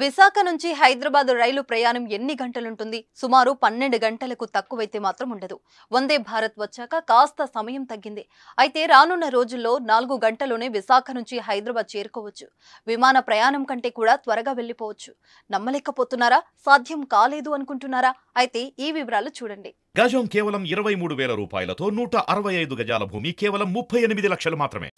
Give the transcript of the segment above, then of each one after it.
విశాఖ నుంచి హైదరాబాద్ రైలు ప్రయాణం ఎన్ని గంటలుంటుంది? సుమారు 12 గంటలకు తక్కువైతే మాత్రం ఉండదు. వందే భారత్ వచ్చాక కాస్త సమయం తగ్గింది. అయితే రానున్న రోజుల్లో 4 గంటలోనే విశాఖ నుంచి హైదరాబాద్ చేరుకోవచ్చు. విమాన ప్రయాణం కంటే కూడా త్వరగా వెళ్లిపోవచ్చు. నమ్మలేకపోతున్నారా? సాధ్యం కాలేదు అనుకుంటున్నారా? అయితే ఈ వివరాలు చూడండి. గజం కేవలం 23,000 రూపాయలతో 165 గజాల భూమి కేవలం 38 లక్షలు మాత్రమే.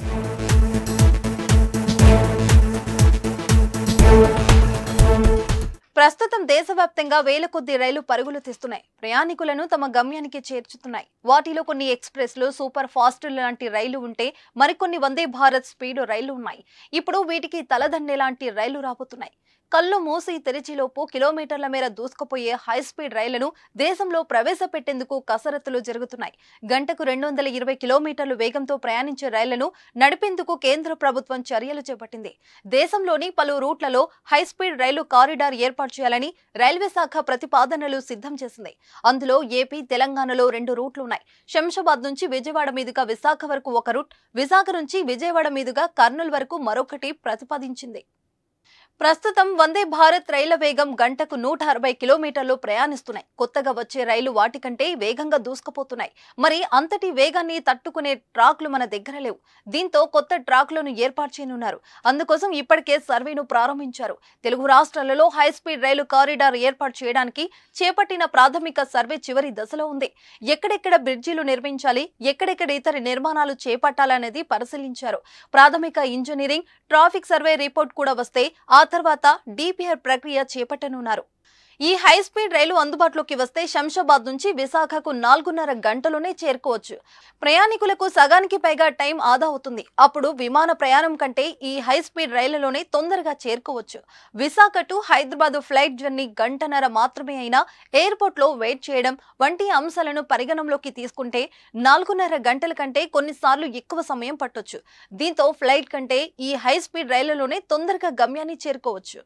ప్రస్తుతం దేశవ్యాప్తంగా వేల కొద్ది రైలు పరుగులు తీస్తున్నాయి. ప్రయాణికులను తమ గమ్యానికి చేర్చుతున్నాయి. వాటిలో కొన్ని ఎక్స్ప్రెస్లు, సూపర్ ఫాస్ట్ లాంటి రైలు ఉంటే మరికొన్ని వందే భారత్ స్పీడ్ రైళ్లు ఉన్నాయి. ఇప్పుడు వీటికి తలదండే లాంటి రైళ్లు రాబోతున్నాయి. కళ్ళు మూసి తెరిచిలోపు కిలోమీటర్ల మేర దూసుకుపోయే హై స్పీడ్ రైళ్లను దేశంలో ప్రవేశపెట్టేందుకు కసరత్తులు జరుగుతున్నాయి. గంటకు 220 కిలోమీటర్ల వేగంతో ప్రయాణించే రైళ్లను నడిపేందుకు కేంద్ర ప్రభుత్వం చర్యలు చేపట్టింది. దేశంలోని పలు రూట్లలో హై స్పీడ్ రైలు కారిడార్ ఏర్పాటు చేయాలని రైల్వే శాఖ ప్రతిపాదనలు సిద్ధం చేసింది. అందులో ఏపీ, తెలంగాణలో 2 రూట్లు ఉన్నాయి. శంషాబాద్ నుంచి విజయవాడ మీదుగా విశాఖ వరకు ఒక రూట్, విశాఖ నుంచి విజయవాడ మీదుగా కర్నూలు వరకు మరొకటి ప్రతిపాదించింది. ప్రస్తుతం వందే భారత్ రైళ్ల వేగం గంటకు 160 కిలోమీటర్లు ప్రయాణిస్తున్నాయి. కొత్తగా వచ్చే రైలు వాటికంటే వేగంగా దూసుకుపోతున్నాయి. మరి అంతటి వేగాన్ని తట్టుకునే ట్రాక్లు మన దగ్గర లేవు. దీంతో కొత్త ట్రాక్లను ఏర్పాటు చేయనున్నారు. అందుకోసం ఇప్పటికే సర్వేను ప్రారంభించారు. తెలుగు రాష్ట్రాలలో హై స్పీడ్ రైలు కారిడార్ ఏర్పాటు చేయడానికి చేపట్టిన ప్రాథమిక సర్వే చివరి దశలో ఉంది. ఎక్కడెక్కడ బ్రిడ్జిలు నిర్మించాలి, ఎక్కడెక్కడ ఇతర నిర్మాణాలు చేపట్టాలనేది పరిశీలించారు. ప్రాథమిక ఇంజనీరింగ్, ట్రాఫిక్ సర్వే రిపోర్ట్ కూడా వస్తే ఆ తర్వాత డిపిఆర్ ప్రక్రియ చేపట్టనున్నారు. ఈ హై స్పీడ్ రైలు అందుబాటులోకి వస్తే శంషాబాద్ నుంచి విశాఖకు 4.5 గంటలోనే చేరుకోవచ్చు. ప్రయాణికులకు సగానికి పైగా టైం ఆదా అవుతుంది. అప్పుడు విమాన ప్రయాణం కంటే ఈ హై స్పీడ్ రైళ్లలోనే తొందరగా చేరుకోవచ్చు. Visakha to Hyderabad flight journey గంటన్నర మాత్రమే అయినా ఎయిర్పోర్ట్ లో వెయిట్ చేయడం వంటి అంశాలను పరిగణనలోకి తీసుకుంటే 4.5 గంటల కంటే కొన్నిసార్లు ఎక్కువ సమయం పట్టొచ్చు. దీంతో ఫ్లైట్ కంటే ఈ హై స్పీడ్ రైళ్లలోనే తొందరగా గమ్యాన్ని చేరుకోవచ్చు.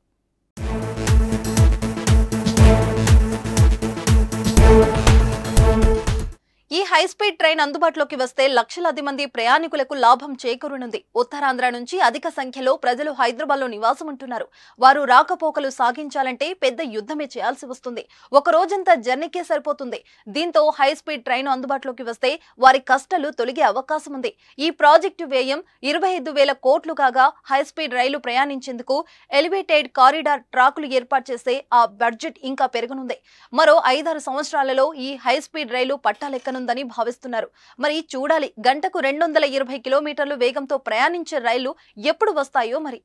ఈ హై స్పీడ్ ట్రైన్ అందుబాటులోకి వస్తే లక్షలాది మంది ప్రయాణికులకు లాభం చేకూరనుంది. ఉత్తరాంధ్ర నుంచి అధిక సంఖ్యలో ప్రజలు హైదరాబాద్ లో నివాసం ఉంటున్నారు. వారు రాకపోకలు సాగించాలంటే పెద్ద యుద్ధమే చేయాల్సి వస్తుంది. ఒక రోజంతా జర్నీకే సరిపోతుంది. దీంతో హై స్పీడ్ ట్రైన్ అందుబాటులోకి వస్తే వారి కష్టాలు తొలగే అవకాశం ఉంది. ఈ ప్రాజెక్టు వ్యయం 25,000 కోట్లు కాగా హై స్పీడ్ రైలు ప్రయాణించేందుకు ఎలివేటెడ్ కారిడార్ ట్రాకులు ఏర్పాటు చేస్తే ఆ బడ్జెట్ ఇంకా పెరగనుంది. మరో 5-6 సంవత్సరాలలో ఈ హై స్పీడ్ రైలు పట్టాలెక్కనుందని భావిస్తున్నారు. మరి చూడాలి, గంటకు 220 కిలోమీటర్లు వేగంతో ప్రయాణించే రైళ్లు ఎప్పుడు వస్తాయో మరి.